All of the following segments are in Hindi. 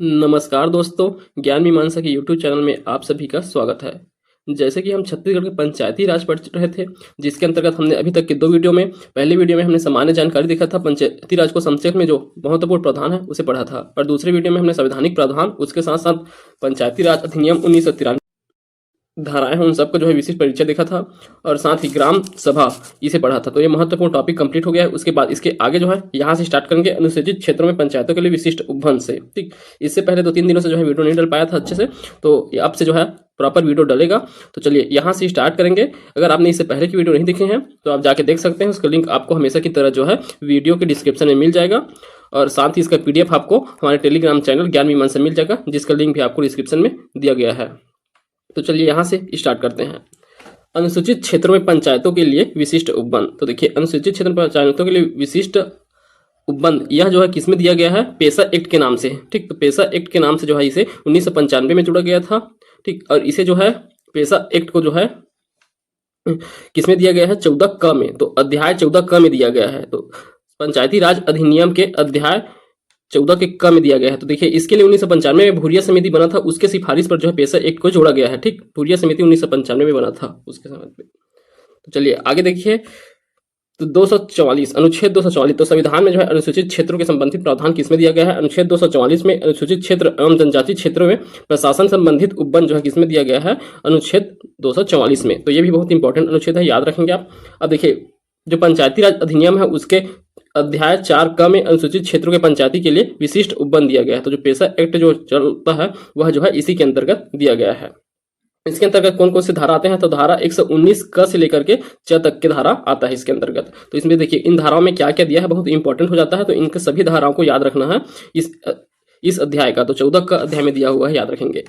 नमस्कार दोस्तों, ज्ञान मीमांसा के यूट्यूब चैनल में आप सभी का स्वागत है। जैसे कि हम छत्तीसगढ़ के पंचायती राज पढ़ रहे थे, जिसके अंतर्गत हमने अभी तक के दो वीडियो में, पहले वीडियो में हमने सामान्य जानकारी देखा था, पंचायती राज को संक्षेप में जो महत्वपूर्ण प्रावधान है उसे पढ़ा था, और दूसरे वीडियो में हमने संवैधानिक प्रावधान, उसके साथ साथ पंचायती राज अधिनियम 1993 धाराएं हैं उन सबका जो है विशिष्ट परिचय देखा था, और साथ ही ग्राम सभा इसे पढ़ा था। तो ये महत्वपूर्ण टॉपिक कंप्लीट हो गया है। उसके बाद इसके आगे जो है यहाँ से स्टार्ट करेंगे अनुसूचित क्षेत्रों में पंचायतों के लिए विशिष्ट उपवन से। ठीक, इससे पहले 2-3 दिनों से जो है वीडियो नहीं डल पाया था अच्छे से, तो अब से जो है प्रॉपर वीडियो डलेगा। तो चलिए यहाँ से स्टार्ट करेंगे। अगर आपने इससे पहले की वीडियो नहीं देखे हैं तो आप जाके देख सकते हैं, उसका लिंक आपको हमेशा की तरह जो है वीडियो के डिस्क्रिप्शन में मिल जाएगा, और साथ ही इसका PDF आपको हमारे टेलीग्राम चैनल ज्ञान मीमांसा मिल जाएगा, जिसका लिंक भी आपको डिस्क्रिप्शन में दिया गया है। तो चलिए यहाँ से स्टार्ट करते हैं। अनुसूचित क्षेत्रों में पंचायतों के लिए विशिष्ट उपवन। तो देखिए, अनुसूचित क्षेत्र में पंचायतों के लिए विशिष्ट उपवन यह जो है किसमें दिया गया है? पेशा एक्ट के नाम से। ठीक, तो पेशा एक्ट के नाम से जो है इसे 1995 में जोड़ा गया था। ठीक, और इसे जो है पेशा एक्ट को जो है किसमें दिया गया है? 14 क में। तो अध्याय 14 क में दिया गया है। तो पंचायती राज अधिनियम के अध्याय 14 के क में दिया गया है। तो देखिए, इसके लिए 1995 में भूरिया समिति बना था, उसके सिफारिश पर जो है पेशा एक्ट को जोड़ा गया है। ठीक, भूरिया समिति 1995 में बना था उसके समय पे। तो चलिए आगे देखिए। तो 244 अनुच्छेद 244, तो संविधान में जो है अनुसूचित क्षेत्रों के संबंधित प्रावधान किसमें दिया गया है? अनुच्छेद 244 में अनुसूचित क्षेत्र एवं जनजाति क्षेत्रों में प्रशासन संबंधित उपवन जो है किसमें दिया गया है? अनुच्छेद 244 में। तो ये भी बहुत इंपॉर्टेंट अनुच्छेद है, याद रखेंगे आप। अब देखिए, जो पंचायती राज अधिनियम है उसके अध्याय 4 क में अनुसूचित क्षेत्रों के पंचायती के लिए विशिष्ट उपवन दिया गया है। तो जो पेशा एक्ट जो चलता है वह जो है इसी के अंतर्गत दिया गया है। इसके अंतर्गत कौन कौन से धारा आते हैं? तो धारा 119 क से लेकर के च तक के धारा आता है इसके अंतर्गत। तो इसमें देखिए, इन धाराओं में क्या क्या दिया है बहुत इंपॉर्टेंट हो जाता है, तो इनके सभी धाराओं को याद रखना है इस अध्याय का। तो 14 का अध्याय में दिया हुआ है, याद रखेंगे।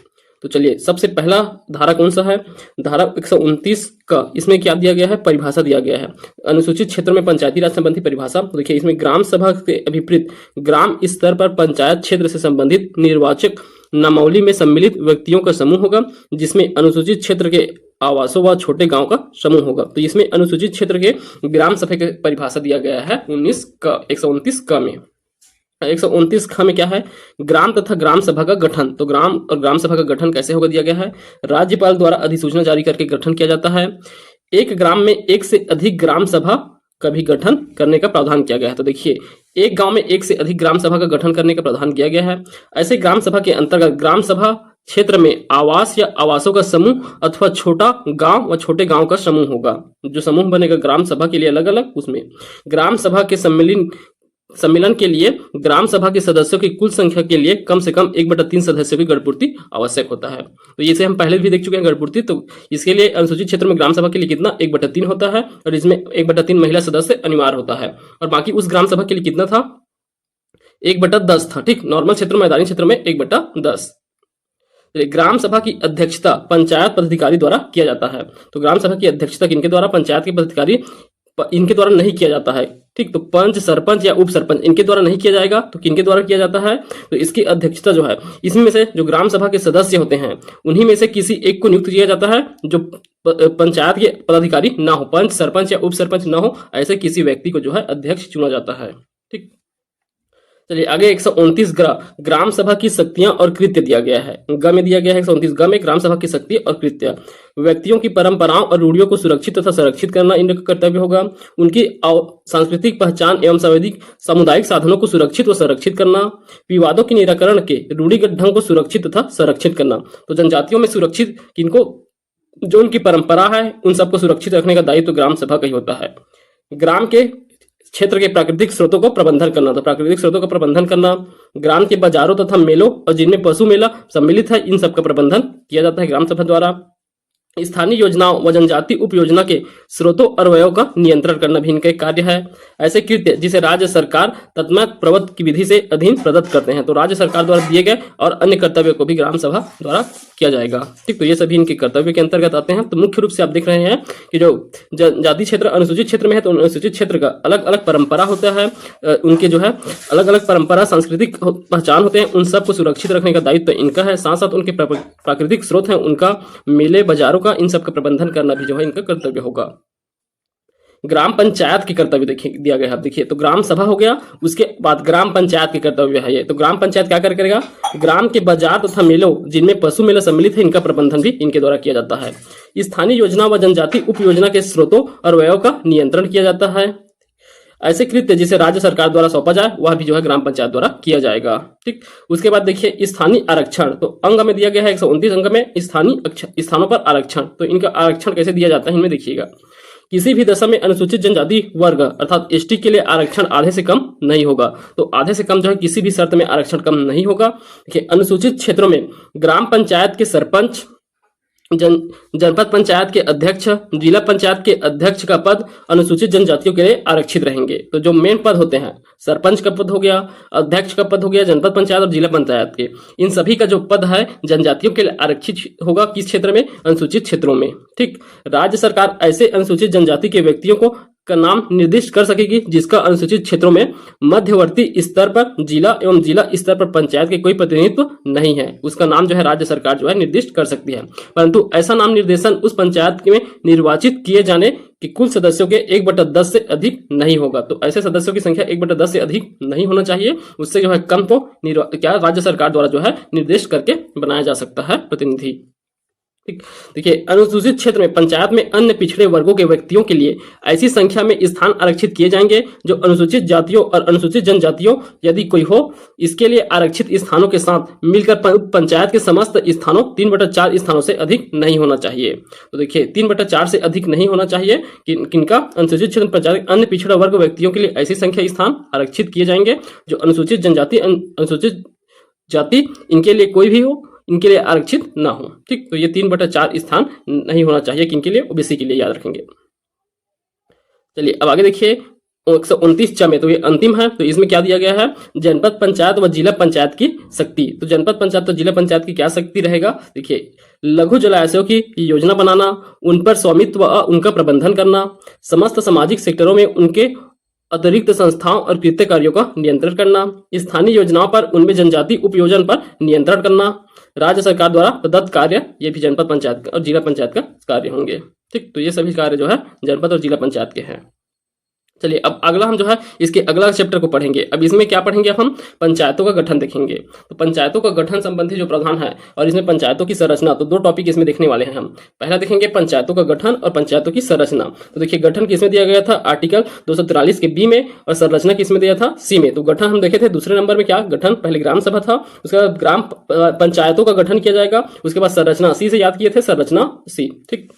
तो चलिए, सबसे पहला धारा कौन सा है? धारा 129 का। इसमें क्या दिया गया है? परिभाषा दिया गया है, अनुसूचित क्षेत्र में पंचायती राज संबंधी परिभाषा। तो देखिए, इसमें ग्राम सभा के अभिप्रेत ग्राम स्तर पर पंचायत क्षेत्र से संबंधित निर्वाचक नामावली में सम्मिलित व्यक्तियों का समूह होगा, जिसमें अनुसूचित क्षेत्र के आवासों व छोटे गांव का समूह होगा। तो इसमें अनुसूचित क्षेत्र के ग्राम सभा की परिभाषा दिया गया है 129 क में। 129 ख में क्या है? ग्राम तथा ग्राम सभा का गठन। तो ग्राम और ग्राम सभा का गठन कैसे होगा दिया गया है? राज्यपाल द्वारा अधिसूचना जारी करके गठन किया जाता है। एक ग्राम में एक से अधिक ग्राम सभा का भी गठन करने का प्रावधान किया गया है। तो देखिए, एक गांव में एक से अधिक ग्राम सभा का गठन करने का प्रावधान किया गया है। ऐसे ग्राम सभा के अंतर्गत ग्राम सभा क्षेत्र में आवास या आवासों का समूह अथवा छोटा गांव व छोटे गांव का समूह होगा। जो समूह बनेगा ग्राम सभा के लिए अलग अलग, उसमें ग्राम सभा के सम्मेलन के लिए ग्राम सभा के सदस्यों की कुल संख्या के लिए कम से कम 1/3 सदस्यों की गणपूर्ति आवश्यक होता है। तो इसे हम पहले भी देख चुके हैं गणपूर्ति। तो इसके लिए अनुसूचित क्षेत्र में ग्राम सभा के लिए कितना? 1/3 होता है, और इसमें 1/3 महिला सदस्य अनिवार्य होता है। और बाकी उस ग्राम सभा के लिए कितना था? 1/10 था। ठीक, नॉर्मल क्षेत्र, मैदानी क्षेत्र में 1/10। ग्राम सभा की अध्यक्षता पंचायत पदाधिकारी द्वारा किया जाता है। तो ग्राम सभा की अध्यक्षता किनके द्वारा? पंचायत के पदाधिकारी, इनके द्वारा नहीं किया जाता है। ठीक, तो पंच, सरपंच या उप सरपंच इनके द्वारा नहीं किया जाएगा। तो किनके द्वारा किया जाता है? तो इसकी अध्यक्षता जो है, इसमें से जो ग्राम सभा के सदस्य होते हैं उन्हीं में से किसी एक को नियुक्त किया जाता है, जो पंचायत के पदाधिकारी ना हो, पंच, सरपंच या उप सरपंच ना हो, ऐसे किसी व्यक्ति को जो है अध्यक्ष चुना जाता है। ठीक, चलिए आगे 129 ग्राम सभा की शक्तियां और कृत्य दिया गया है। ग में दिया गया है 129 ग में ग्राम सभा की शक्ति और कृत्य। व्यक्तियों की परंपराओं और रूढ़ियों को सुरक्षित तथा संरक्षित करना इनका कर्तव्य होगा। उनकी सांस्कृतिक पहचान एवं सामुदायिक साधनों को सुरक्षित व संरक्षित करना। विवादों के निराकरण के रूढ़िगत ढंग को सुरक्षित तथा संरक्षित करना। तो जनजातियों में सुरक्षित किनको? जो उनकी परंपरा है उन सबको सुरक्षित रखने का दायित्व ग्राम सभा का ही होता है। ग्राम के क्षेत्र के प्राकृतिक स्रोतों को प्रबंधन करना। तो प्राकृतिक स्रोतों का प्रबंधन करना, ग्राम के बाजारों तथा मेलों और जिनमें पशु मेला सम्मिलित है, इन सब का प्रबंधन किया जाता है ग्राम सभा द्वारा। स्थानीय योजनाओं व जनजाति उप योजना के स्रोतों और व्ययों का नियंत्रण करना भी इनका एक कार्य है। ऐसे कृत्य जिसे राज्य सरकार तत्मत प्रवत्त की विधि से अधीन प्रदत्त करते हैं। तो राज्य सरकार द्वारा दिए गए और अन्य कर्तव्यों को भी ग्राम सभा द्वारा किया जाएगा। ठीक, तो ये सभी इनके कर्तव्य के अंतर्गत आते हैं। तो मुख्य रूप से आप देख रहे हैं कि जो जनजाति क्षेत्र अनुसूचित क्षेत्र में है, तो अनुसूचित क्षेत्र का अलग अलग परंपरा होता है, उनके जो है अलग अलग परंपरा, सांस्कृतिक पहचान होते हैं, उन सबको सुरक्षित रखने का दायित्व इनका है। साथ साथ उनके प्राकृतिक स्रोत हैं, उनका मेले बाजारों का, इन सब का प्रबंधन करना भी जो है इनका कर्तव्य होगा। ग्राम पंचायत के कर्तव्य देखिए दिया गया है। देखिए तो ग्राम सभा हो गया, उसके बाद ग्राम पंचायत के कर्तव्य है ये। तो ग्राम पंचायत क्या करेगा, ग्राम के बाजार तथा मेलों जिनमें पशु मेला सम्मिलित है इनका प्रबंधन भी इनके द्वारा किया जाता है। स्थानीय योजना व जनजाति उप योजना के स्रोतों और व्ययों का नियंत्रण किया जाता है। ऐसे कृत्य जिसे राज्य सरकार द्वारा सौंपा जाए वह भी जो है ग्राम पंचायत द्वारा किया जाएगा। ठीक, उसके बाद देखिए स्थानीय आरक्षण, तो अंग में दिया गया है 129 अंग में स्थानीय स्थानों पर आरक्षण। तो इनका आरक्षण कैसे दिया जाता है इनमें देखिएगा, किसी भी दशा में अनुसूचित जनजाति वर्ग अर्थात एसटी के लिए आरक्षण आधे से कम नहीं होगा। तो आधे से कम जो है किसी भी शर्त में आरक्षण कम नहीं होगा। देखिए अनुसूचित क्षेत्रों में ग्राम पंचायत के सरपंच, जनपद पंचायत के अध्यक्ष, जिला पंचायत के अध्यक्ष का पद अनुसूचित जनजातियों के लिए आरक्षित रहेंगे। तो जो मेन पद होते हैं, सरपंच का पद हो गया, अध्यक्ष का पद हो गया, जनपद पंचायत और जिला पंचायत के, इन सभी का जो पद है जनजातियों के लिए आरक्षित होगा। किस क्षेत्र में, अनुसूचित क्षेत्रों में। ठीक, राज्य सरकार ऐसे अनुसूचित जनजाति के व्यक्तियों को का नाम निर्दिष्ट कर सकेगी जिसका अनुसूचित क्षेत्रों में मध्यवर्ती स्तर पर जिला एवं जिला स्तर पर पंचायत के कोई प्रतिनिधित्व नहीं है, उसका नाम जो है राज्य सरकार जो है निर्दिष्ट कर सकती है। परंतु ऐसा नाम निर्देशन उस पंचायत में निर्वाचित किए जाने के कुल सदस्यों के 1/10 से अधिक नहीं होगा। तो ऐसे सदस्यों की संख्या 1/10 से अधिक नहीं होना चाहिए, उससे जो है कम को क्या राज्य सरकार द्वारा जो है निर्दिष्ट करके बनाया जा सकता है प्रतिनिधि। ठीक, देखिए अनुसूचित क्षेत्र में पंचायत में अन्य पिछड़े वर्गों के व्यक्तियों के लिए ऐसी संख्या में स्थान आरक्षित किए जाएंगे जो अनुसूचित जातियों और अनुसूचित जनजातियों यदि कोई हो, इसके लिए आरक्षित स्थानों के साथ मिलकर पंचायत के समस्त स्थानों 3/4 स्थानों से अधिक नहीं होना चाहिए। तो देखिए 3/4 से अधिक नहीं होना चाहिए किनका, अनुसूचित क्षेत्र पंचायत अन्य पिछड़ा वर्ग व्यक्तियों के लिए ऐसी संख्या स्थान आरक्षित किए जाएंगे जो अनुसूचित जनजाति, अनुसूचित जाति इनके लिए कोई भी हो, इनके लिए आरक्षित ना हो। ठीक, तो ये 3/4 स्थान नहीं होना चाहिए किनके लिए, ओबीसी के लिए, याद रखेंगे। चलिए अब आगे देखिए 129 में, तो ये अंतिम है। तो इसमें क्या दिया गया है, जनपद पंचायत व जिला पंचायत की शक्ति। तो जनपद पंचायत और जिला पंचायत की क्या शक्ति रहेगा, देखिए लघु जलाशयों की योजना बनाना, उन पर स्वामित्व व उनका प्रबंधन करना, समस्त सामाजिक सेक्टरों में उनके अतिरिक्त संस्थाओं और कृत्य कार्यों का नियंत्रण करना, स्थानीय योजनाओं पर उनमें जनजाति उपयोजन पर नियंत्रण करना, राज्य सरकार द्वारा प्रदत्त कार्य, ये भी जनपद पंचायत और जिला पंचायत का कार्य होंगे। ठीक, तो ये सभी कार्य जो है जनपद और जिला पंचायत के हैं। चलिए अब अगला हम जो है इसके अगला चैप्टर को पढ़ेंगे। अब इसमें क्या पढ़ेंगे, अब हम पंचायतों का गठन देखेंगे। तो पंचायतों का गठन संबंधी जो प्रावधान है और इसमें पंचायतों की संरचना, तो 2 टॉपिक इसमें देखने वाले हैं हम। पहला देखेंगे पंचायतों का गठन और पंचायतों की संरचना। तो देखिए गठन किसमें दिया गया था, आर्टिकल 243 के बी में, और संरचना किसमें दिया था, सी में। तो गठन हम देखे थे दूसरे नंबर में, क्या गठन, पहले ग्राम सभा था, उसके बाद ग्राम पंचायतों का गठन किया जाएगा, उसके बाद संरचना, सी से याद किए थे, संरचना सी। ठीक,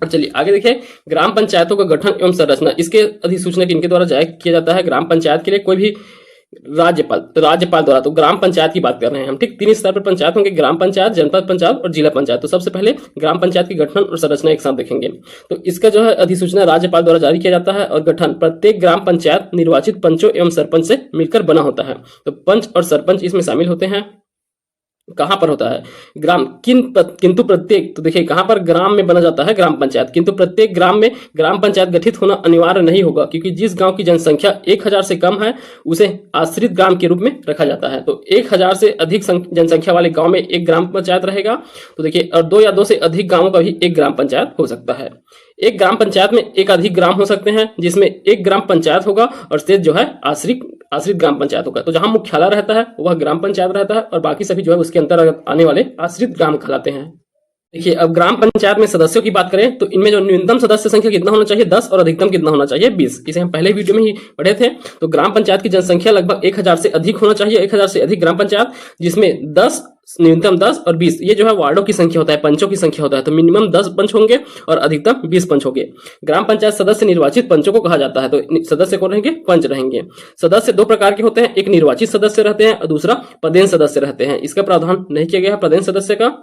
और चलिए आगे देखें ग्राम पंचायतों का गठन एवं संरचना। इसके अधिसूचना किनके द्वारा जारी किया जाता है, ग्राम पंचायत के लिए कोई भी राज्यपाल, तो राज्यपाल द्वारा। तो ग्राम पंचायत की बात कर रहे हैं हम। ठीक, 3 स्तर पर पंचायत होंगे, ग्राम पंचायत, जनपद पंचायत और जिला पंचायत। तो सबसे पहले ग्राम पंचायत की गठन और संरचना एक साथ देखेंगे। तो इसका जो है अधिसूचना राज्यपाल द्वारा जारी किया जाता है, और गठन प्रत्येक ग्राम पंचायत निर्वाचित पंचों एवं सरपंच से मिलकर बना होता है। तो पंच और सरपंच इसमें शामिल होते हैं। कहां पर होता है, ग्राम, किंतु प्रत्येक, तो देखिए कहां पर, ग्राम में बना जाता है ग्राम पंचायत, किंतु प्रत्येक ग्राम में ग्राम पंचायत गठित होना अनिवार्य नहीं होगा, क्योंकि जिस गांव की जनसंख्या 1000 से कम है उसे आश्रित ग्राम के रूप में रखा जाता है। तो 1000 से अधिक जनसंख्या वाले गांव में एक ग्राम पंचायत रहेगा। तो देखिए, और 2 या 2 से अधिक गांवों का भी एक ग्राम पंचायत हो सकता है। एक ग्राम पंचायत में एक अधिक ग्राम हो सकते हैं, जिसमें एक ग्राम पंचायत होगा और शेष जो है आश्रित ग्राम पंचायत होगा। तो जहां मुख्यालय रहता है वह ग्राम पंचायत रहता है, और बाकी सभी जो है उसके अंतर्गत आने वाले आश्रित ग्राम कहलाते हैं। देखिए अब ग्राम पंचायत में सदस्यों की बात करें तो इनमें जो न्यूनतम सदस्य संख्या कितना होना चाहिए, 10, और अधिकतम कितना होना चाहिए, 20। इसे हम पहले वीडियो में ही पढ़े थे। तो ग्राम पंचायत की जनसंख्या लगभग 1000 से अधिक होना चाहिए, 1000 से अधिक ग्राम पंचायत, जिसमें 10, न्यूनतम 10 और 20 ये जो है वार्डों की संख्या होता है, पंचों की संख्या होता है। तो मिनिमम 10 पंच होंगे और अधिकतम 20 पंच होंगे। ग्राम पंचायत सदस्य निर्वाचित पंचों को कहा जाता है। तो सदस्य कौन रहेंगे, पंच रहेंगे। सदस्य 2 प्रकार के होते हैं, एक निर्वाचित सदस्य रहते हैं और दूसरा पदेन सदस्य रहते हैं। इसका प्रावधान नहीं किया गया है पदेन सदस्य का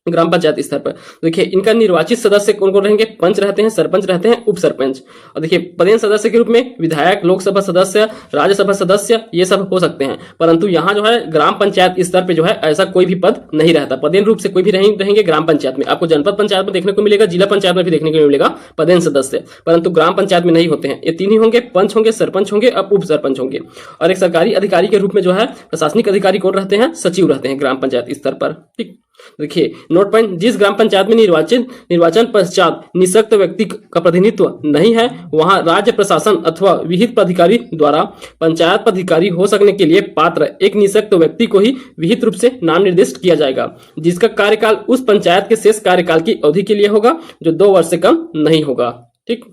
ग्राम पंचायत स्तर पर। देखिए इनका निर्वाचित सदस्य कौन कौन रहेंगे, पंच रहते हैं, सरपंच रहते हैं, उप सरपंच। और देखिए पदेन सदस्य के रूप में विधायक, लोकसभा सदस्य, राज्यसभा सदस्य ये सब हो सकते हैं। परंतु यहाँ जो है ग्राम पंचायत स्तर पे जो है ऐसा कोई भी पद नहीं रहता। पदेन रूप से कोई भी रहेंगे ग्राम पंचायत में। आपको जनपद पंचायत में देखने को मिलेगा, जिला पंचायत में भी देखने को मिलेगा पदेन सदस्य, परंतु ग्राम पंचायत में नहीं होते हैं। ये 3 ही होंगे, पंच होंगे, सरपंच होंगे और उप सरपंच होंगे। और एक सरकारी अधिकारी के रूप में जो है प्रशासनिक अधिकारी कौन रहते हैं, सचिव रहते हैं ग्राम पंचायत स्तर पर। ठीक, देखिए नोट पॉइंट, जिस ग्राम पंचायत में निर्वाचन पश्चात निःशक्त व्यक्ति का प्रतिनिधित्व नहीं है वहां राज्य प्रशासन अथवा विहित प्राधिकारी द्वारा पंचायत पदाधिकारी हो सकने के लिए पात्र एक निःशक्त व्यक्ति को ही विहित रूप से नाम निर्दिष्ट किया जाएगा, जिसका कार्यकाल उस पंचायत के शेष कार्यकाल की अवधि के लिए होगा, जो 2 वर्ष से कम नहीं होगा। ठीक,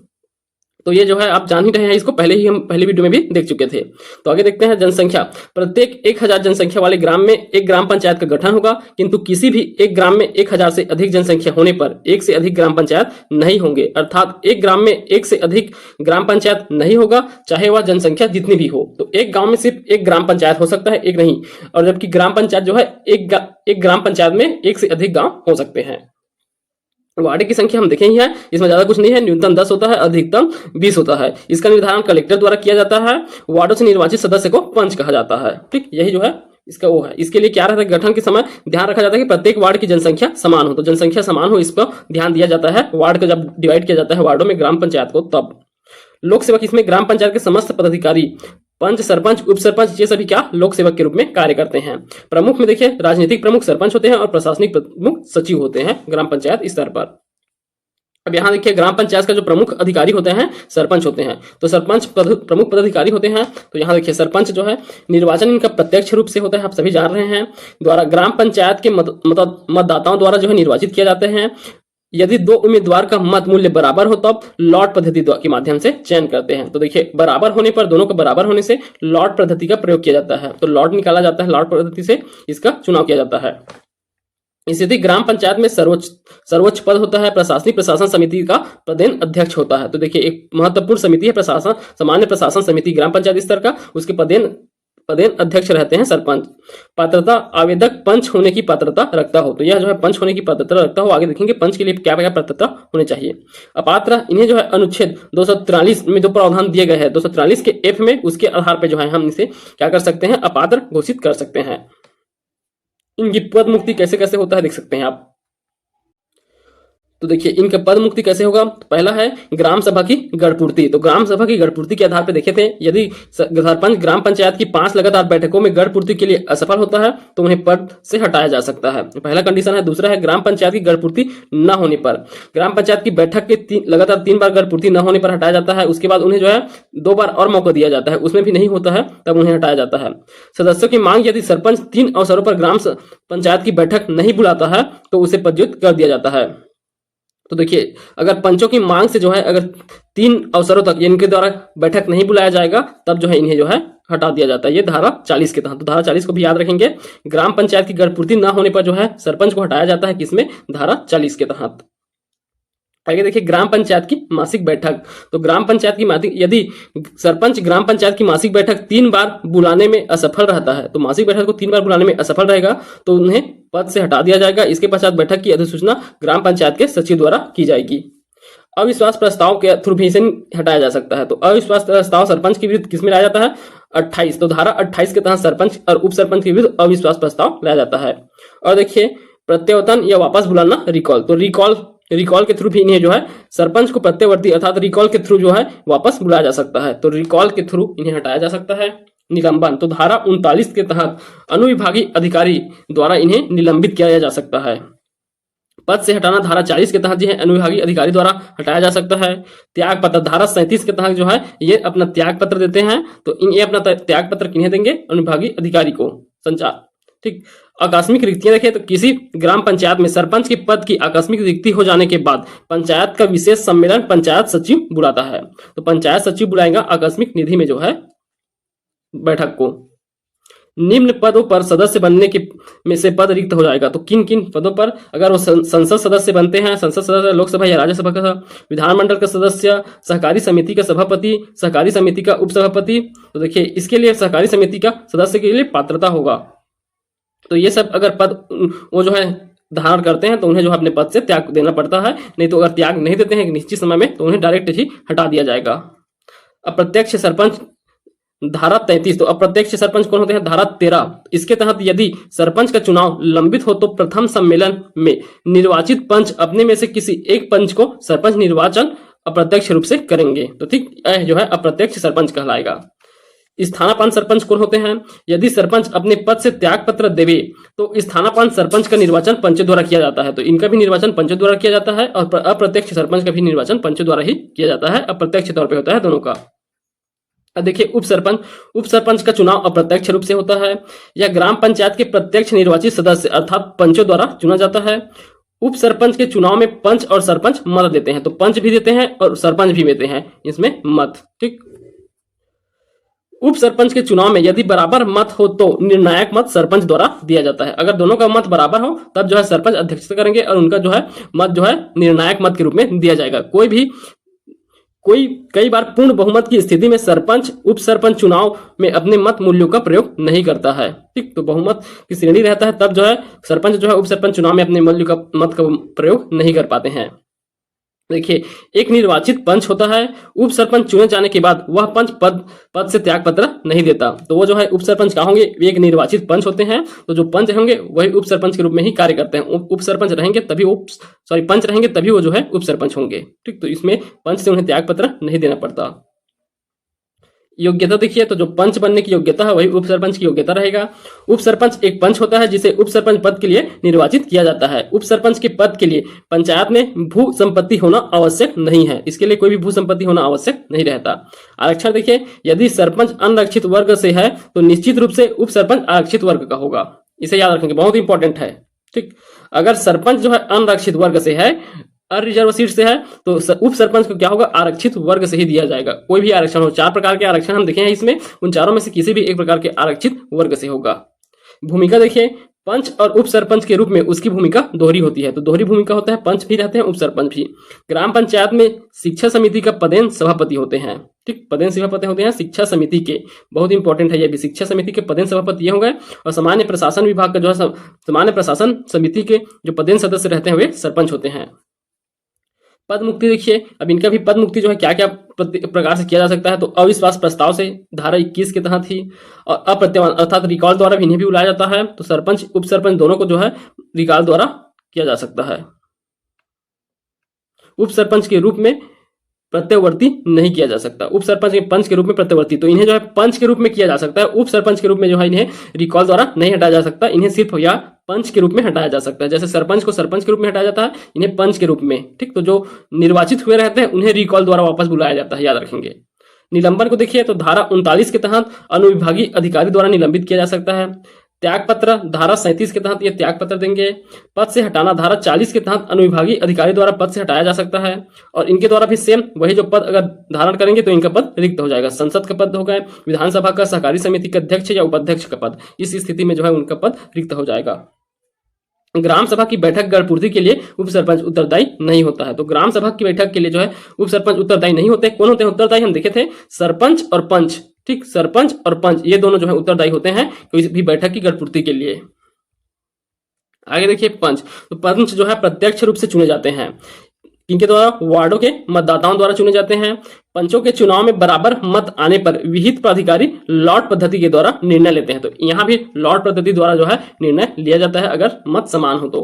तो ये जो है आप जान ही रहे हैं, इसको पहले ही हम पहली वीडियो में भी देख चुके थे। तो आगे देखते हैं जनसंख्या। प्रत्येक 1000 जनसंख्या वाले ग्राम में एक ग्राम पंचायत का गठन होगा, किंतु किसी भी एक ग्राम में 1000 से अधिक जनसंख्या होने पर एक से अधिक ग्राम पंचायत नहीं होंगे, अर्थात एक ग्राम में एक से अधिक ग्राम पंचायत नहीं होगा, चाहे वह जनसंख्या जितनी भी हो। तो एक गाँव में सिर्फ एक ग्राम पंचायत हो सकता है, एक नहीं, और जबकि ग्राम पंचायत जो है एक ग्राम पंचायत में एक से अधिक गाँव हो सकते हैं। वार्ड की संख्या हम देखें ही है, इसमें ज्यादा कुछ नहीं है, न्यूनतम 10 होता है, अधिकतम 20 होता है। इसका निर्धारण कलेक्टर द्वारा किया जाता है। वार्डों से निर्वाचित सदस्य को पंच कहा जाता है। ठीक, यही जो है इसका वो है। इसके लिए क्या रहता है, गठन के समय ध्यान रखा जाता है कि प्रत्येक वार्ड की जनसंख्या समान हो, तो जनसंख्या समान हो इस पर ध्यान दिया जाता है। वार्ड को जब डिवाइड किया जाता है वार्डों में ग्राम पंचायत को, तब लोक सेवक इसमें ग्राम पंचायत के समस्त पदाधिकारी, पंच, सरपंच, उप सरपंच, ये सभी क्या लोक सेवक के रूप में कार्य करते हैं। प्रमुख में देखिए राजनीतिक प्रमुख सरपंच होते हैं और प्रशासनिक प्रमुख सचिव होते हैं ग्राम पंचायत स्तर पर। अब यहाँ देखिए ग्राम पंचायत का जो प्रमुख अधिकारी होते हैं सरपंच होते हैं, तो सरपंच प्रमुख पदाधिकारी होते हैं। तो यहाँ देखिए सरपंच जो है निर्वाचन इनका प्रत्यक्ष रूप से होता है, आप सभी जान रहे हैं, द्वारा ग्राम पंचायत के मतदाताओं द्वारा जो है निर्वाचित किया जाते हैं। यदि 2 उम्मीदवार का मत मूल्य बराबर हो तब लॉट पद्धति के माध्यम से चयन करते हैं। तो देखिए बराबर होने पर, दोनों का बराबर होने से लॉट पद्धति का प्रयोग किया जाता है, तो लॉट निकाला जाता है, लॉट पद्धति से इसका चुनाव किया जाता है। इसी ग्राम पंचायत में सर्वोच्च पद होता है प्रशासन समिति का प्रदेन अध्यक्ष होता है। तो देखिए एक महत्वपूर्ण समिति है सामान्य प्रशासन समिति ग्राम पंचायत स्तर का, उसके प्रदेन अध्यक्ष रहते हैं सरपंच। पात्रता, आवेदक पंच होने की पात्रता रखता हो, तो यह जो है पंच होने की पात्रता रखता हो। आगे देखेंगे पंच के लिए क्या क्या पात्रता होनी चाहिए। अपात्र, इन्हें जो है अनुच्छेद 243 में जो प्रावधान दिए गए हैं 243 के F में, उसके आधार पर जो है हम इसे क्या कर सकते हैं, अपात्र घोषित कर सकते हैं। इनकी पद मुक्ति कैसे कैसे होता है देख सकते हैं आप। तो देखिए इनका पद मुक्ति कैसे होगा, तो पहला है ग्राम सभा की गढ़पूर्ति। तो ग्राम सभा की गढ़पूर्ति के आधार पर देखे थे, यदि सरपंच ग्राम पंचायत की 5 लगातार बैठकों में गढ़पूर्ति के लिए असफल होता है तो उन्हें पद से हटाया जा सकता है, पहला कंडीशन है। दूसरा है ग्राम पंचायत की गढ़पूर्ति न होने पर, ग्राम पंचायत की बैठक के लगातार 3 बार गढ़पूर्ति न होने पर हटाया जाता है। उसके बाद उन्हें जो है 2 बार और मौका दिया जाता है, उसमें भी नहीं होता है तब उन्हें हटाया जाता है। सदस्यों की मांग, यदि सरपंच 3 अवसरों पर ग्राम पंचायत की बैठक नहीं बुलाता है तो उसे पदच्युत कर दिया जाता है। तो देखिए अगर पंचों की मांग से जो है अगर 3 अवसरों तक इनके द्वारा बैठक नहीं बुलाया जाएगा तब जो है इन्हें जो है हटा दिया जाता है, ये धारा 40 के तहत। तो धारा 40 को भी याद रखेंगे, ग्राम पंचायत की गढ़पूर्ति न होने पर जो है सरपंच को हटाया जाता है, किसमें, धारा 40 के तहत। आगे देखिए ग्राम पंचायत की मासिक बैठक। तो ग्राम पंचायत की मासिक, यदि सरपंच ग्राम पंचायत की मासिक बैठक 3 बार बुलाने में असफल रहता है, तो मासिक बैठक को 3 बार बुलाने में असफल रहेगा तो उन्हें पद से हटा दिया जाएगा। इसके पश्चात बैठक की अधिसूचना ग्राम पंचायत के सचिव द्वारा की जाएगी। अविश्वास प्रस्ताव के थ्रू भी इसे हटाया जा सकता है। तो अविश्वास प्रस्ताव सरपंच के विरुद्ध किसमें लाया जाता है, 28। तो धारा 28 के तहत सरपंच और उप सरपंच के विरुद्ध अविश्वास प्रस्ताव लाया जाता है। और देखिए प्रत्यावर्तन या वापस बुलाना, रिकॉल। तो रिकॉल के थ्रू भी इन्हें जो है सरपंच को प्रत्यावर्ती अर्थात रिकॉल के थ्रू जो है वापस बुलाया जा सकता है, तो रिकॉल के थ्रू इन्हें हटाया जा सकता है। निलंबन, तो धारा 39 के तहत अनुविभागीय अधिकारी द्वारा इन्हें निलंबित किया जा सकता है। पद से हटाना, धारा 40 के तहत जो है अनुविभागीय अधिकारी द्वारा हटाया जा सकता है। त्याग पत्र, धारा 37 के तहत जो है ये अपना त्याग पत्र देते हैं, तो ये अपना त्याग पत्र किन्हें देंगे, अनुविभागीय अधिकारी को, संचार। ठीक, आकस्मिक रिक्तियां देखें तो किसी ग्राम पंचायत में सरपंच के पद की आकस्मिक रिक्ति हो जाने के बाद पंचायत का विशेष सम्मेलन पंचायत सचिव बुलाता है। तो पंचायत सचिव बुलाएगा आकस्मिक निधि में जो है बैठक को। निम्न पदों पर सदस्य बनने के में से पद रिक्त हो जाएगा। तो किन किन पदों पर, अगर वो संसद सदस्य बनते हैं, संसद सदस्य लोकसभा या राज्यसभा का, विधानमंडल का सदस्य, सहकारी समिति का सभापति, सहकारी समिति का उपसभापति। तो देखिए इसके लिए सहकारी समिति का सदस्य के लिए पात्रता होगा। तो ये सब अगर पद वो जो है धारण करते हैं तो उन्हें जो है अपने पद से त्याग देना पड़ता है, नहीं तो अगर त्याग नहीं देते हैं निश्चित समय में तो उन्हें डायरेक्ट ही हटा दिया जाएगा। अप्रत्यक्ष सरपंच, धारा 33। तो अप्रत्यक्ष सरपंच कौन होते हैं, धारा 13। इसके तहत यदि सरपंच का चुनाव लंबित हो तो प्रथम सम्मेलन में निर्वाचित पंच अपने में से किसी एक पंच को सरपंच निर्वाचन अप्रत्यक्ष रूप से करेंगे। तो ठीक जो है अप्रत्यक्ष सरपंच कहलाएगा। स्थानापन्न सरपंच कौन होते हैं? यदि सरपंच अपने पद से त्याग पत्र देवे तो स्थानापन्न सरपंच का निर्वाचन पंचों द्वारा किया जाता है। तो इनका भी निर्वाचन पंचों द्वारा किया जाता है और अप्रत्यक्ष सरपंच का भी निर्वाचन पंचों द्वारा ही किया जाता है। अप्रत्यक्ष तौर पर होता है दोनों का। अब देखिए उप सरपंच का चुनाव अप्रत्यक्ष रूप से होता है। यह ग्राम पंचायत के प्रत्यक्ष निर्वाचित सदस्य अर्थात पंचों द्वारा चुना जाता है। उप सरपंच के चुनाव में पंच और सरपंच मत देते हैं। तो पंच भी देते हैं और सरपंच भी देते हैं इसमें मत। ठीक। उप सरपंच के चुनाव में यदि बराबर मत हो तो निर्णायक मत सरपंच द्वारा दिया जाता है। अगर दोनों का मत बराबर हो तब जो है सरपंच अध्यक्षता करेंगे और उनका जो है मत जो है निर्णायक मत के रूप में दिया जाएगा। कई बार पूर्ण बहुमत की स्थिति में सरपंच उप सरपंच चुनाव में अपने मत मूल्यों का प्रयोग नहीं करता है। ठीक। तो बहुमत की श्रेणी रहता है तब जो है सरपंच जो है उप सरपंच चुनाव में अपने मूल्य का मत का प्रयोग नहीं कर पाते हैं। देखिए एक निर्वाचित पंच होता है। उप सरपंच चुने जाने के बाद वह पंच पद से त्याग पत्र नहीं देता। तो वो जो है उप सरपंच क्या होंगे? एक निर्वाचित पंच होते हैं। तो जो पंच होंगे वही उप सरपंच के रूप में ही कार्य करते हैं। उप सरपंच रहेंगे तभी पंच रहेंगे तभी वो जो है उप सरपंच होंगे। ठीक। तो इसमें पंच से उन्हें त्याग पत्र नहीं देना पड़ता। योग्यता देखिए तो जो पंच बनने की योग्यता है वही उप सरपंच की योग्यता रहेगा। उप सरपंच एक पंच होता है जिसे उप सरपंच पद के लिए निर्वाचित किया जाता है। उप सरपंच के पद के लिए पंचायत में भू संपत्ति होना आवश्यक नहीं है। इसके लिए कोई भी भू संपत्ति होना आवश्यक नहीं रहता। आरक्षण देखिए यदि सरपंच अनारक्षित वर्ग से है तो निश्चित रूप से उप सरपंच आरक्षित वर्ग का होगा। इसे याद रखेंगे, बहुत इंपॉर्टेंट है। ठीक। अगर सरपंच जो है अनारक्षित वर्ग से है, अरिजर्व सीट से है, तो उप सरपंच को क्या होगा? आरक्षित वर्ग से ही दिया जाएगा। कोई भी आरक्षण हो, 4 प्रकार के आरक्षण हम देखे हैं इसमें, उन चारों में से किसी भी एक प्रकार के आरक्षित वर्ग से होगा। भूमिका देखिए पंच और उप सरपंच के रूप में उसकी भूमिका दोहरी होती है। तो दोहरी भूमिका होता है, पंच भी रहते हैं उप सरपंच भी। ग्राम पंचायत में शिक्षा समिति का पदेन सभापति होते हैं। ठीक। पदेन सभापति होते हैं शिक्षा समिति के, बहुत इंपॉर्टेंट है ये भी। शिक्षा समिति के पदेन सभापति ये होंगे और सामान्य प्रशासन विभाग का जो है सामान्य प्रशासन समिति के जो पदेन सदस्य रहते हैं वे सरपंच होते हैं। पद मुक्ति देखिए, अब इनका भी पद मुक्ति जो है क्या क्या प्रकार से किया जा सकता है। तो अविश्वास प्रस्ताव से धारा 21 के तहत ही, और अप्रत्यवान अर्थात रिकॉल द्वारा भी इन्हें भी बुलाया जाता है। तो सरपंच उप सरपंच दोनों को जो है रिकॉल द्वारा किया जा सकता है। उप सरपंच के रूप में प्रत्यवर्ती नहीं किया जा सकता। उप सरपंच के पंच के रूप में प्रत्यवर्ती, तो इन्हें जो है पंच के रूप में किया जा सकता है। उप सरपंच के रूप में जो है इन्हें रिकॉल द्वारा नहीं हटाया जा सकता। इन्हें सिर्फ या पंच के रूप में हटाया जा सकता है। जैसे सरपंच को सरपंच के रूप में हटाया जाता है, इन्हें पंच के रूप में। ठीक। तो जो निर्वाचित हुए रहते हैं उन्हें रिकॉल द्वारा वापस बुलाया जाता है, याद रखेंगे। निलंबन को देखिए तो धारा 39 के तहत अनुविभागीय अधिकारी द्वारा निलंबित किया जा सकता है। त्याग पत्र धारा 37 के तहत ये त्याग पत्र देंगे। पद से हटाना धारा 40 के तहत अनुविभागीय अधिकारी द्वारा पद से हटाया जा सकता है। और इनके द्वारा भी सेम वही जो पद अगर धारण करेंगे तो इनका पद रिक्त हो जाएगा। संसद का पद हो गए, विधानसभा का, सहकारी समिति का अध्यक्ष या उपाध्यक्ष का पद, इस स्थिति में जो है उनका पद रिक्त हो जाएगा। ग्राम सभा की बैठक गणपूर्ति के लिए उप सरपंच उत्तरदायी नहीं होता है। तो ग्राम सभा की बैठक के लिए जो है उप सरपंच उत्तरदायी नहीं होते। कौन होते हैं उत्तरदायी? हम देखे थे सरपंच और पंच। ठीक। सरपंच और पंच ये दोनों जो है उत्तरदायी होते हैं कोई भी बैठक की गणपूर्ति के लिए। आगे देखिए पंच। तो पंच जो है प्रत्यक्ष रूप से चुने जाते हैं। इनके द्वारा वार्डों के मतदाताओं द्वारा चुने जाते हैं। पंचों के चुनाव में बराबर मत आने पर विहित प्राधिकारी लॉट पद्धति के द्वारा निर्णय लेते हैं। तो यहाँ भी लॉट पद्धति द्वारा जो है निर्णय लिया जाता है अगर मत समान हो तो।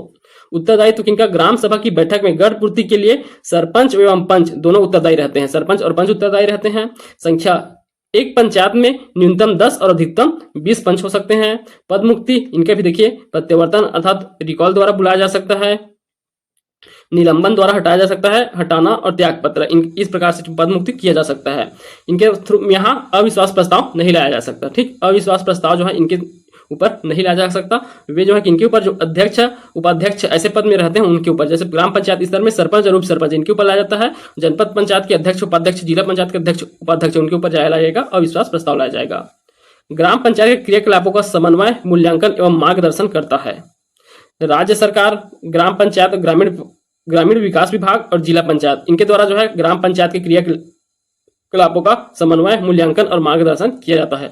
उत्तरदायित्व किनका? ग्राम सभा की बैठक में गणपूर्ति के लिए सरपंच एवं पंच दोनों उत्तरदायी रहते हैं। सरपंच और पंच उत्तरदायी रहते हैं। संख्या एक पंचायत में न्यूनतम 10 और अधिकतम 20 पंच हो सकते हैं। पद मुक्ति इनका भी देखिए प्रत्यावर्तन अर्थात रिकॉल द्वारा बुलाया जा सकता है, निलंबन द्वारा हटाया जा सकता है, हटाना और त्याग पत्र इस प्रकार से पद मुक्ति किया जा सकता है। इनके थ्रू यहाँ अविश्वास प्रस्ताव नहीं लाया जा सकता। ठीक। अविश्वास प्रस्ताव जो है इनके ऊपर नहीं लाया जा सकता। वे जो है कि इनके ऊपर जो अध्यक्ष उपाध्यक्ष ऐसे पद में रहते हैं उनके ऊपर, जैसे ग्राम पंचायत स्तर में सरपंच और उप सरपंच इनके ऊपर लाया जाता है। जनपद पंचायत के अध्यक्ष उपाध्यक्ष, जिला पंचायत के अध्यक्ष उपाध्यक्ष उनके ऊपर लाया जाएगा, अविश्वास प्रस्ताव लाया जाएगा। ग्राम पंचायत के क्रियाकलापों का समन्वय, मूल्यांकन एवं मार्गदर्शन करता है राज्य सरकार, ग्राम पंचायत, ग्रामीण विकास विभाग और जिला पंचायत। इनके द्वारा जो है ग्राम पंचायत के क्रियाकलापों का समन्वय, मूल्यांकन और मार्गदर्शन किया जाता है।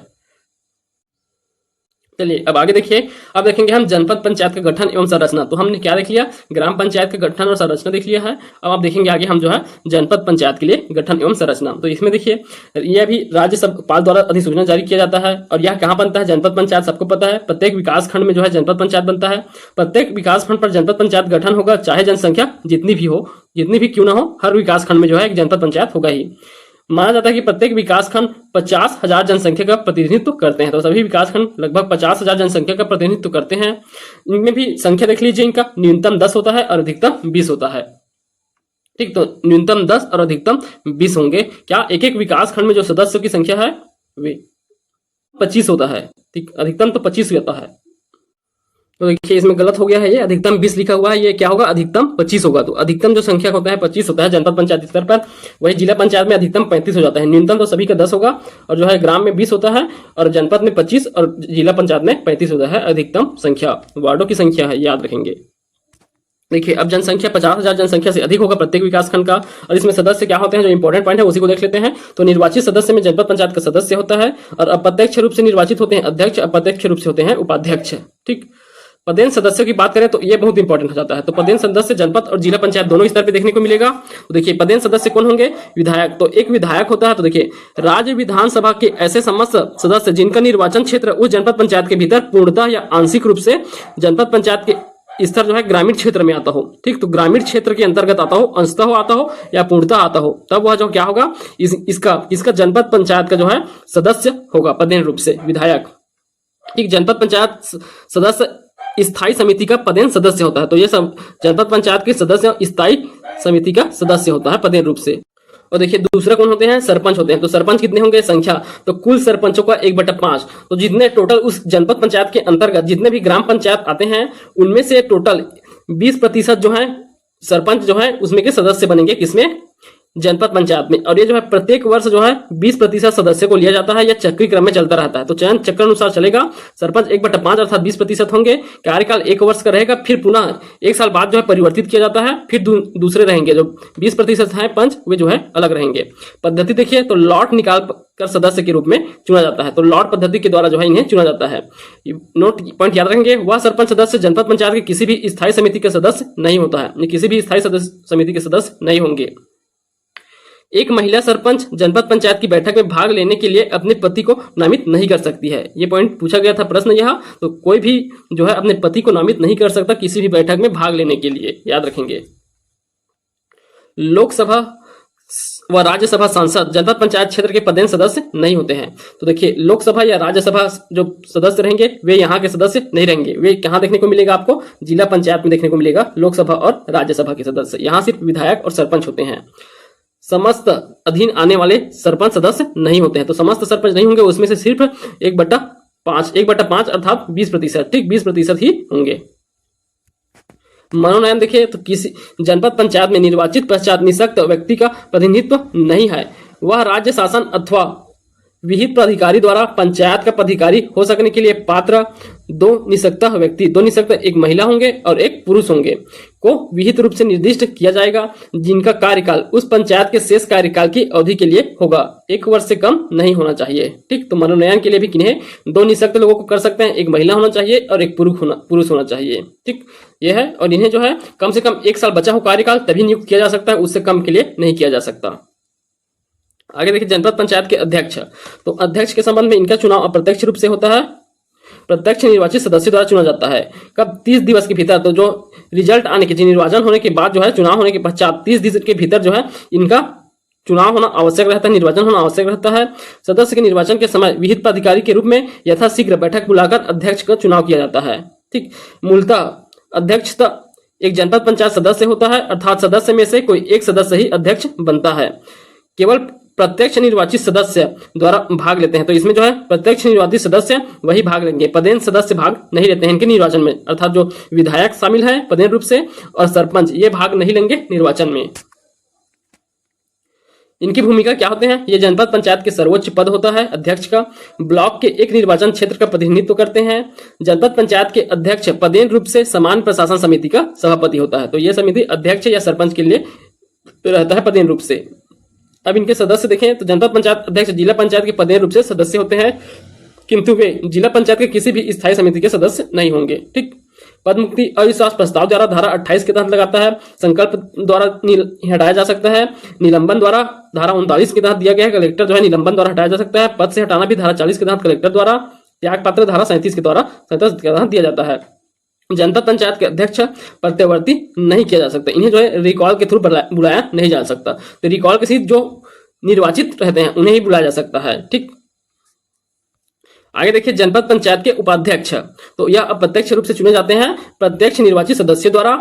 चलिए अब आगे देखिए। अब देखेंगे हम जनपद पंचायत का गठन एवं संरचना। तो हमने क्या देख लिया? ग्राम पंचायत का गठन और संरचना देख लिया है। अब आप देखेंगे आगे हम जो है जनपद पंचायत के लिए गठन एवं संरचना। तो इसमें देखिए यह भी राज्य सभापाल द्वारा अधिसूचना जारी किया जाता है। और यह कहाँ बनता है? जनपद पंचायत सबको पता है, प्रत्येक विकास खंड में जो है जनपद पंचायत बनता है। प्रत्येक विकास खंड पर जनपद पंचायत गठन होगा, चाहे जनसंख्या जितनी भी क्यों ना हो, हर विकास खंड में जो है एक जनपद पंचायत होगा ही। माना जाता है कि प्रत्येक विकासखंड 50,000 जनसंख्या का प्रतिनिधित्व करते हैं। तो सभी विकासखंड लगभग 50,000 जनसंख्या का प्रतिनिधित्व करते हैं। इनमें भी संख्या देख लीजिए, इनका न्यूनतम 10 होता है और अधिकतम 20 होता है। ठीक, तो न्यूनतम 10 और अधिकतम 20 होंगे। क्या एक एक विकास खंड में जो सदस्यों की संख्या है वे 25 होता है। ठीक, अधिकतम तो 25 होता है। तो देखिए इसमें गलत हो गया है, ये अधिकतम 20 लिखा हुआ है, ये क्या होगा, अधिकतम 25 होगा। तो अधिकतम जो संख्या होता है 25 होता है जनपद पंचायत स्तर पर। वही जिला पंचायत में अधिकतम 35 हो जाता है। न्यूनतम तो सभी का 10 होगा और जो है ग्राम में 20 होता है और जनपद में 25 और जिला पंचायत में 35 होता है। अधिकतम संख्या वार्डों की संख्या है, याद रखेंगे। देखिए अब जनसंख्या 50,000 जनसंख्या से अधिक होगा प्रत्येक विकासखंड का। और इसमें सदस्य क्या होते हैं, जो इंपॉर्टेंट पॉइंट है उसी को देख लेते हैं। तो निर्वाचित सदस्य में जनपद पंचायत का सदस्य होता है और अप्रत्यक्ष रूप से निर्वाचित होते हैं अध्यक्ष, अप्रत्यक्ष रूप से होते हैं उपाध्यक्ष। ठीक, पदेन सदस्यों की बात करें तो ये बहुत इंपॉर्टेंट हो जाता है। तो पदेन सदस्य जनपद और जिला पंचायत दोनों स्तर पे देखने को मिलेगा। तो देखिए पदेन सदस्य कौन होंगे, विधायक। तो एक विधायक होता है। तो देखिए राज्य विधानसभा के ऐसे समस्त सदस्य जिनका निर्वाचन क्षेत्र उस जनपद पंचायत के भीतर पूर्णतः या आंशिक रूप से जनपद पंचायत के स्तर जो है ग्रामीण क्षेत्र में आता हो। ठीक, तो ग्रामीण क्षेत्र के अंतर्गत आता हो, अंशतः आता हो या पूर्णतः आता हो, तब वह जो क्या होगा, इसका जनपद पंचायत का जो है सदस्य होगा पदेन रूप से विधायक। ठीक, जनपद पंचायत सदस्य स्थायी समिति का पदेन सदस्य होता है। तो ये सब जनपद पंचायत के सदस्य स्थायी समिति का सदस्य होता है पदेन रूप से। और देखिए दूसरा कौन होते हैं, सरपंच होते हैं। तो सरपंच कितने होंगे, संख्या, तो कुल सरपंचों का 1/5। तो जितने टोटल उस जनपद पंचायत के अंतर्गत जितने भी ग्राम पंचायत आते हैं उनमें से टोटल 20% जो है सरपंच जो है उसमें के सदस्य बनेंगे, किसमें, जनपद पंचायत में। और ये जो है प्रत्येक वर्ष जो है 20% सदस्य को लिया जाता है, या चक्री क्रम में चलता रहता है। तो चयन चक्र अनुसार चलेगा। सरपंच 1/5 अर्थात 20% होंगे। कार्यकाल 1 वर्ष का रहेगा, फिर पुनः 1 साल बाद जो है परिवर्तित किया जाता है। फिर दूसरे रहेंगे, जो 20% है पंच, वे जो है अलग रहेंगे। पद्धति देखिए तो लॉट निकाल कर सदस्य के रूप में चुना जाता है। तो लॉट पद्धति के द्वारा जो है इन्हें चुना जाता है। नोट पॉइंट याद रखेंगे, वह सरपंच सदस्य जनपद पंचायत के किसी भी स्थायी समिति के सदस्य नहीं होता है। ये किसी भी स्थायी समिति के सदस्य नहीं होंगे। एक महिला सरपंच जनपद पंचायत की बैठक में भाग लेने के लिए अपने पति को नामित नहीं कर सकती है। ये पॉइंट पूछा गया था प्रश्न यह। तो कोई भी जो है अपने पति को नामित नहीं कर सकता किसी भी बैठक में भाग लेने के लिए, याद रखेंगे। लोकसभा व राज्यसभा सांसद जनपद पंचायत क्षेत्र के पदेन सदस्य नहीं होते हैं। तो देखिए लोकसभा या राज्यसभा जो सदस्य रहेंगे वे यहाँ के सदस्य नहीं रहेंगे। वे कहाँ देखने को मिलेगा, आपको जिला पंचायत में देखने को मिलेगा लोकसभा और राज्यसभा के सदस्य। यहाँ सिर्फ विधायक और सरपंच होते हैं। समस्त अधीन आने वाले सरपंच सदस्य नहीं होते हैं। तो समस्त सरपंच नहीं होंगे, उसमें से सिर्फ 1/5 अर्थात 20%। ठीक, 20% ही होंगे। मनोनयन देखिए तो किसी जनपद पंचायत में निर्वाचित पश्चात निःशक्त व्यक्ति का प्रतिनिधित्व नहीं है। वह राज्य शासन अथवा विहित प्राधिकारी द्वारा पंचायत का पदाधिकारी हो सकने के लिए पात्र 2 निःशक्त व्यक्ति, 2 निःशक्त, एक महिला होंगे और एक पुरुष होंगे, को विहित रूप से निर्दिष्ट किया जाएगा, जिनका कार्यकाल उस पंचायत के शेष कार्यकाल की अवधि के लिए होगा। 1 वर्ष से कम नहीं होना चाहिए। ठीक, तो मनोनयन के लिए भी किन्हें 2 निःशक्त लोगों को कर सकते हैं, एक महिला होना चाहिए और एक पुरुष होना चाहिए। ठीक, यह है। और इन्हें जो है कम से कम 1 साल बचा हो कार्यकाल तभी नियुक्त किया जा सकता है, उससे कम के लिए नहीं किया जा सकता। आगे देखिए जनपद पंचायत के अध्यक्ष। तो अध्यक्ष के संबंध में इनका चुनाव अप्रत्यक्ष रूप से होता है, प्रत्यक्ष निर्वाचित सदस्य द्वारा चुना जाता है। कब, 30 दिवस के भीतर। तो जो रिजल्ट आने के, निर्वाचन होने के बाद जो है चुनाव होने के पश्चात 30 दिवस के भीतर जो है इनका चुनाव होना आवश्यक रहता है, निर्वाचन होना आवश्यक रहता है। सदस्य के निर्वाचन के समय विहित पदाधिकारी के रूप में यथाशीघ्र बैठक बुलाकर अध्यक्ष का चुनाव किया जाता है। ठीक, मूलतः अध्यक्षता एक जनपद पंचायत सदस्य होता है, अर्थात सदस्य में से कोई एक सदस्य ही अध्यक्ष बनता है। केवल प्रत्यक्ष निर्वाचित सदस्य द्वारा भाग लेते हैं। तो इसमें जो है प्रत्यक्ष निर्वाचित सदस्य वही भाग लेंगे, पदेन सदस्य भाग नहीं लेते हैं इनके निर्वाचन में। अर्थात जो विधायक शामिल है पदेन रूप से और सरपंच ये भाग नहीं लेंगे निर्वाचन में। इनकी भूमिका क्या होते हैं, ये जनपद पंचायत के सर्वोच्च पद होता है अध्यक्ष का। ब्लॉक के एक निर्वाचन क्षेत्र का प्रतिनिधित्व करते हैं। जनपद पंचायत के अध्यक्ष पदेन रूप से समान प्रशासन समिति का सभापति होता है। तो यह समिति अध्यक्ष या सरपंच के लिए रहता है पदेन रूप से। अब इनके सदस्य देखें तो जनपद पंचायत अध्यक्ष जिला पंचायत के पदेन रूप से सदस्य होते हैं, किंतु वे जिला पंचायत के किसी भी स्थायी समिति के सदस्य नहीं होंगे। ठीक, पद मुक्ति अविश्वास प्रस्ताव द्वारा धारा 28 के तहत लगाता है। संकल्प द्वारा हटाया जा सकता है। निलंबन द्वारा धारा 39 के तहत दिया गया है। कलेक्टर जो है निलंबन द्वारा हटाया जा सकता है। पद से हटाना भी धारा 40 के तहत कलेक्टर द्वारा। त्याग पत्र धारा 37 के तहत दिया जाता है। जनपद पंचायत के अध्यक्ष प्रत्यावर्ती नहीं किया जा सकता, इन्हें जो है रिकॉल के थ्रू बुलाया नहीं जा सकता। तो रिकॉल के सिर्फ जो निर्वाचित रहते हैं उन्हें ही बुलाया जा सकता है। ठीक, आगे देखिए जनपद पंचायत के उपाध्यक्ष, तो यह अप्रत्यक्ष रूप से चुने जाते हैं प्रत्यक्ष निर्वाचित सदस्य द्वारा।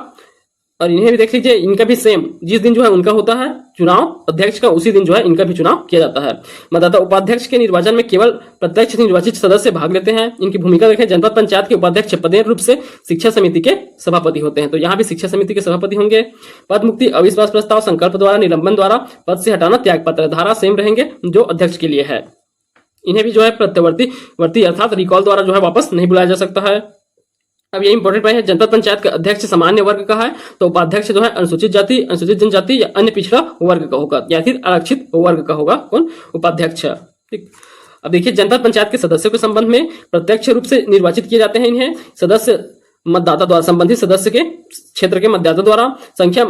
और इन्हें भी देख लीजिए, इनका भी सेम, जिस दिन जो है उनका होता है चुनाव अध्यक्ष का, उसी दिन जो है इनका भी चुनाव किया जाता है। मतदाता उपाध्यक्ष के निर्वाचन में केवल प्रत्यक्ष निर्वाचित सदस्य भाग लेते हैं। इनकी भूमिका देखें, जनपद पंचायत के उपाध्यक्ष पदेन रूप से शिक्षा समिति के सभापति होते हैं, तो यहाँ भी शिक्षा समिति के सभापति होंगे। पद मुक्ति, अविश्वास प्रस्ताव, संकल्प द्वारा, निलंबन द्वारा, पद से हटाना, त्याग पत्र, धारा सेम रहेंगे जो अध्यक्ष के लिए है। इन्हें भी जो है प्रत्यावर्ती अर्थात रिकॉल द्वारा जो है वापस नहीं बुलाया जा सकता है। अब ये इंपॉर्टेंट पॉइंट है, जनपद पंचायत का अध्यक्ष सामान्य वर्ग का है, तो उपाध्यक्ष जो है अनुसूचित जाति, अनुसूचित जनजाति या अन्य पिछड़ा वर्ग का होगा, या फिर आरक्षित वर्ग का होगा कौन, उपाध्यक्ष। ठीक, अब देखिए जनपद पंचायत के सदस्यों के संबंध में प्रत्यक्ष रूप से निर्वाचित किए जाते हैं। इन्हें सदस्य मतदाता द्वारा, संबंधित सदस्य के क्षेत्र के मतदाता द्वारा, संख्या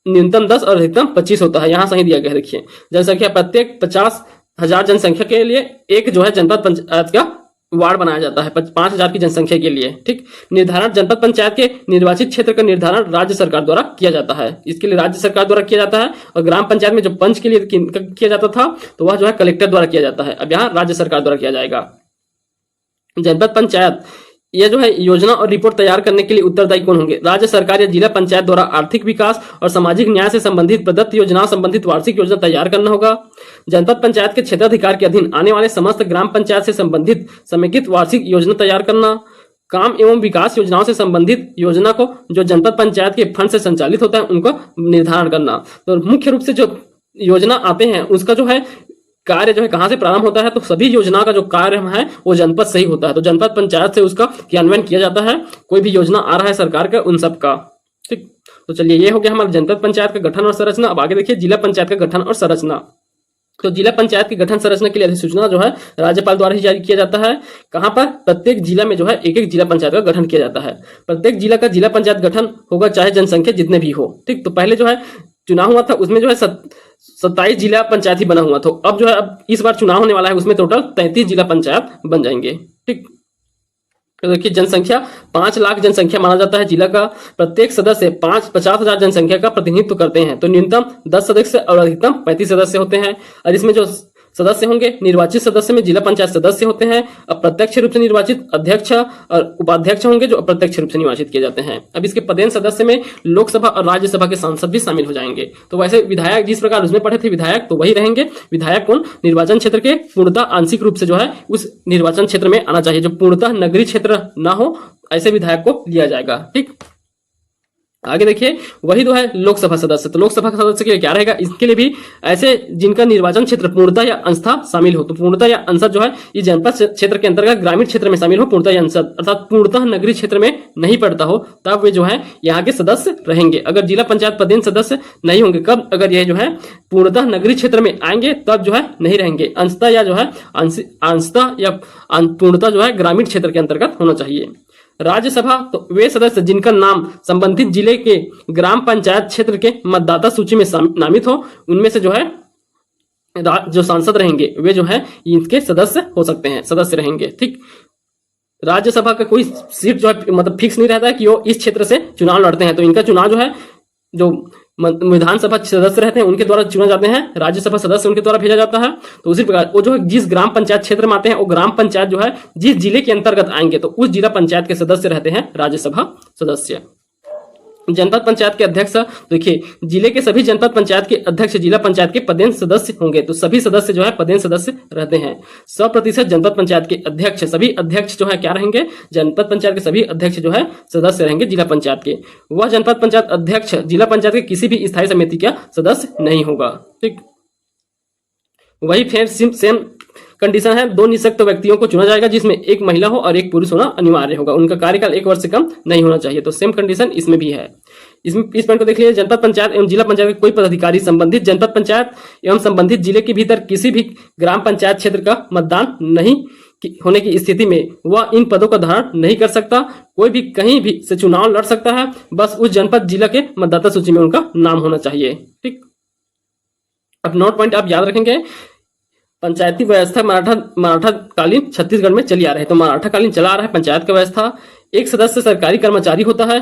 न्यूनतम 10 और अधिकतम 25 होता है, यहाँ सही दिया गया है। देखिए जनसंख्या प्रत्येक 50,000 जनसंख्या के लिए एक जो है जनपद पंचायत का वार्ड बनाया जाता है 5,000 की जनसंख्या के लिए। ठीक, निर्धारण जनपद पंचायत के निर्वाचित क्षेत्र का निर्धारण राज्य सरकार द्वारा किया जाता है, इसके लिए राज्य सरकार द्वारा किया जाता है। और ग्राम पंचायत में जो पंच के लिए किया जाता था तो वह जो है कलेक्टर द्वारा किया जाता है, अब यहाँ राज्य सरकार द्वारा किया जाएगा। जनपद पंचायत यह जो है योजना और रिपोर्ट तैयार करने के लिए उत्तरदायी कौन होंगे, राज्य सरकार या जिला पंचायत द्वारा आर्थिक विकास और सामाजिक न्याय से संबंधित प्रदत्त योजना संबंधित वार्षिक योजना तैयार करना होगा। जनपद पंचायत के क्षेत्राधिकार के अधीन आने वाले समस्त ग्राम पंचायत से संबंधित समेकित वार्षिक योजना तैयार करना। काम एवं विकास योजनाओं से संबंधित योजना को जो जनपद पंचायत के फंड से संचालित होता है उनको निर्धारण करना। तो मुख्य रूप से जो योजना आते हैं उसका जो है कार्य जो है कहां से प्रारंभ होता है, तो सभी योजना का जो कार्य है वो जनपद से ही होता है, तो जनपद पंचायत से उसका क्रियान्वयन किया जाता है। कोई भी योजना आ रहा है सरकार का उन सब का। ठीक, तो चलिए ये हो गया हमारा जनपद पंचायत का गठन और संरचना। अब आगे देखिए जिला पंचायत का गठन और संरचना। तो जिला पंचायत की गठन संरचना के लिए अधिसूचना जो है राज्यपाल द्वारा ही जारी किया जाता है। कहां पर, प्रत्येक जिला में जो है एक एक जिला पंचायत का गठन किया जाता है। प्रत्येक जिला का जिला पंचायत गठन होगा चाहे जनसंख्या जितने भी हो। ठीक, तो पहले जो है चुनाव हुआ था उसमें जो है 27 जिला पंचायत ही बना हुआ, तो अब जो है अब इस बार चुनाव होने वाला है उसमें टोटल 33 जिला पंचायत बन जाएंगे। ठीक, तो देखिए जनसंख्या 5 लाख जनसंख्या माना जाता है जिला का। प्रत्येक सदस्य 50,000 जनसंख्या का प्रतिनिधित्व करते हैं, तो न्यूनतम 10 सदस्य और अधिकतम 35 सदस्य होते हैं। और इसमें जो सदस्य होंगे निर्वाचित सदस्य में जिला पंचायत सदस्य होते हैं, अप्रत्यक्ष रूप से निर्वाचित अध्यक्ष और उपाध्यक्ष होंगे जो अप्रत्यक्ष रूप से निर्वाचित किए जाते हैं। अब इसके पदेन सदस्य में लोकसभा और राज्यसभा के सांसद भी शामिल हो जाएंगे। तो वैसे विधायक जिस प्रकार उसमें पढ़े थे विधायक, तो वही रहेंगे। विधायक कौन, निर्वाचन क्षेत्र के पूर्णतः आंशिक रूप से जो है उस निर्वाचन क्षेत्र में आना चाहिए, जो पूर्णतः नगरीय क्षेत्र ना हो ऐसे विधायक को लिया जाएगा। ठीक, आगे देखिए वही तो है लोकसभा सदस्य, तो लोकसभा सदस्य के लिए क्या रहेगा, इसके लिए भी ऐसे जिनका निर्वाचन क्षेत्र पूर्णतः या अंशतः शामिल हो, तो पूर्णतः या अंशतः जो है ये जनपद क्षेत्र के अंतर्गत ग्रामीण क्षेत्र में शामिल हो, पूर्णतः या अंशतः अर्थात पूर्णतः नगरीय क्षेत्र में नहीं पड़ता हो, तब वे जो है यहाँ के सदस्य रहेंगे। अगर जिला पंचायत पदेन सदस्य नहीं होंगे कब, अगर ये जो है पूर्णतः नगरीय क्षेत्र में आएंगे तब जो है नहीं रहेंगे, अंशतः या जो है अंशतः या पूर्णतः जो है ग्रामीण क्षेत्र के अंतर्गत होना चाहिए। राज्यसभा, तो वे सदस्य जिनका नाम संबंधित जिले के ग्राम पंचायत क्षेत्र के मतदाता सूची में नामित हो, उनमें से जो है जो सांसद रहेंगे वे जो है इनके सदस्य हो सकते हैं, सदस्य रहेंगे। ठीक, राज्यसभा का कोई सीट जो है मतलब फिक्स नहीं रहता है कि वो इस क्षेत्र से चुनाव लड़ते हैं, तो इनका चुनाव जो है जो विधानसभा सदस्य रहते हैं उनके द्वारा चुने जाते हैं, राज्यसभा सदस्य उनके द्वारा भेजा जाता है। तो उसी प्रकार वो जो है जिस ग्राम पंचायत क्षेत्र में आते हैं वो ग्राम पंचायत जो है जिस जिले के अंतर्गत आएंगे तो उस जिला पंचायत के सदस्य रहते हैं राज्यसभा सदस्य। जनपद पंचायत के अध्यक्ष, देखिए जिले के सभी जनपद पंचायत के अध्यक्ष जिला पंचायत के पदेन सदस्य होंगे, तो सभी सदस्य जो है पदेन सदस्य रहते हैं। 100% जनपद पंचायत के अध्यक्ष, सभी अध्यक्ष जो है क्या रहेंगे, जनपद पंचायत के सभी अध्यक्ष जो है सदस्य रहेंगे जिला पंचायत के। वह जनपद पंचायत अध्यक्ष जिला पंचायत के किसी भी स्थायी समिति का सदस्य नहीं होगा। ठीक, वही फिर सेम कंडीशन है, 2 निःशक्त व्यक्तियों को चुना जाएगा जिसमें एक महिला हो और एक पुरुष होना अनिवार्य होगा, उनका कार्यकाल 1 वर्ष से कम नहीं होना चाहिए, तो सेम कंडीशन इसमें भी है। इसमें इस पॉइंट को देख लीजिए, जनपद पंचायत एवं जिला पंचायत के कोई पदाधिकारी संबंधित जनपद पंचायत एवं संबंधित जिले के भीतर किसी भी ग्राम पंचायत क्षेत्र का मतदान नहीं होने की स्थिति में वह इन पदों का धारण नहीं कर सकता। कोई भी कहीं भी से चुनाव लड़ सकता है, बस उस जनपद जिला के मतदाता सूची में उनका नाम होना चाहिए। ठीक, अब नोट पॉइंट आप याद रखेंगे, पंचायती व्यवस्था मराठा कालीन छत्तीसगढ़ में चली आ रही है, तो मराठा कालीन चला आ रहा है पंचायत का व्यवस्था। एक सदस्य सरकारी कर्मचारी होता है,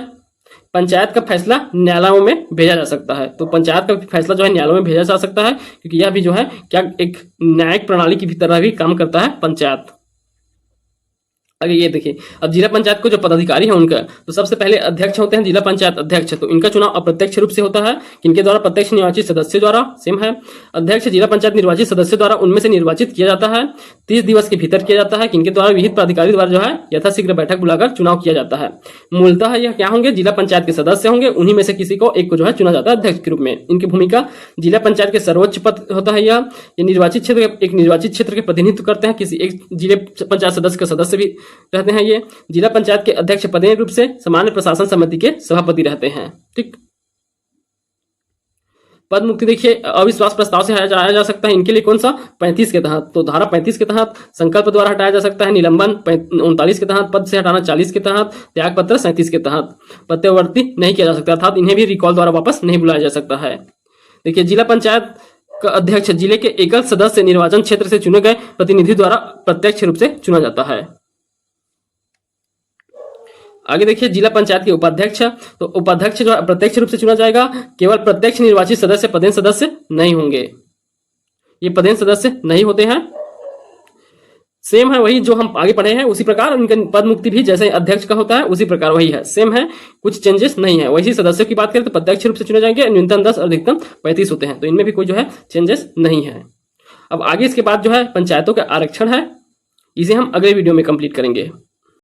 पंचायत का फैसला न्यायालयों में भेजा जा सकता है। तो पंचायत का फैसला जो है न्यायालयों में भेजा जा सकता है, क्योंकि यह भी जो है क्या एक न्यायिक प्रणाली की तरह भी काम करता है पंचायत। आगे ये देखिए, अब जिला पंचायत को जो पदाधिकारी है उनका, तो सबसे पहले अध्यक्ष होते हैं जिला पंचायत अध्यक्ष। तो इनका चुनाव अप्रत्यक्ष रूप से होता है, किनके द्वारा? प्रत्यक्ष निर्वाचित सदस्य द्वारा। सेम है, अध्यक्ष जिला पंचायत निर्वाचित सदस्य द्वारा उनमें से निर्वाचित किया जाता है। 30 दिवस के भीतर किया जाता है, किनके द्वारा? विहित प्राधिकारी द्वारा जो है यथाशीघ्र बैठक बुलाकर चुनाव किया जाता है। मूलतः यह क्या होंगे? जिला पंचायत के सदस्य होंगे, उन्हीं में से किसी को एक को जो है चुना जाता है अध्यक्ष के रूप में। इनकी भूमिका, जिला पंचायत के सर्वोच्च पद होता है यह। ये निर्वाचित क्षेत्र के प्रतिनिधित्व करते हैं, किसी एक जिले पंचायत सदस्य के सदस्य भी रहते हैं। ये जिला पंचायत के अध्यक्ष पदेन रूप से सामान्य प्रशासन समिति के सभापति रहते हैं। ठीक, पद मुक्ति देखिए, अविश्वास प्रस्ताव से हटाया जा सकता है। इनके लिए कौन सा? 35 के तहत। तो धारा 35 के तहत संकल्प द्वारा हटाया जा सकता है। निलंबन 39 के तहत, पद से हटाना 40 के तहत, त्याग पत्र 37 के तहत। प्रत्यावर्ती नहीं किया जा सकता, अर्थात इन्हें भी रिकॉल द्वारा वापस नहीं बुलाया जा सकता है। देखिए, जिला पंचायत का अध्यक्ष जिले के एकल सदस्य निर्वाचन क्षेत्र से चुने गए प्रतिनिधि द्वारा प्रत्यक्ष रूप से चुना जाता है। आगे देखिए, जिला पंचायत के उपाध्यक्ष, तो उपाध्यक्ष जो प्रत्यक्ष रूप से चुना जाएगा। केवल प्रत्यक्ष निर्वाचित सदस्य पदेन सदस्य नहीं होंगे, ये पदेन सदस्य नहीं होते हैं। सेम है वही जो हम आगे पढ़े हैं, उसी प्रकार उनका पद मुक्ति भी जैसे अध्यक्ष का होता है उसी प्रकार वही है, सेम है, कुछ चेंजेस नहीं है। वैसे सदस्यों की बात करें तो प्रत्यक्ष रूप से चुने जाएंगे, न्यूनतम 10 और अधिकतम 35 होते हैं, तो इनमें भी कोई जो है चेंजेस नहीं है। अब आगे इसके बाद जो है पंचायतों का आरक्षण है, इसे हम अगले वीडियो में कंप्लीट करेंगे।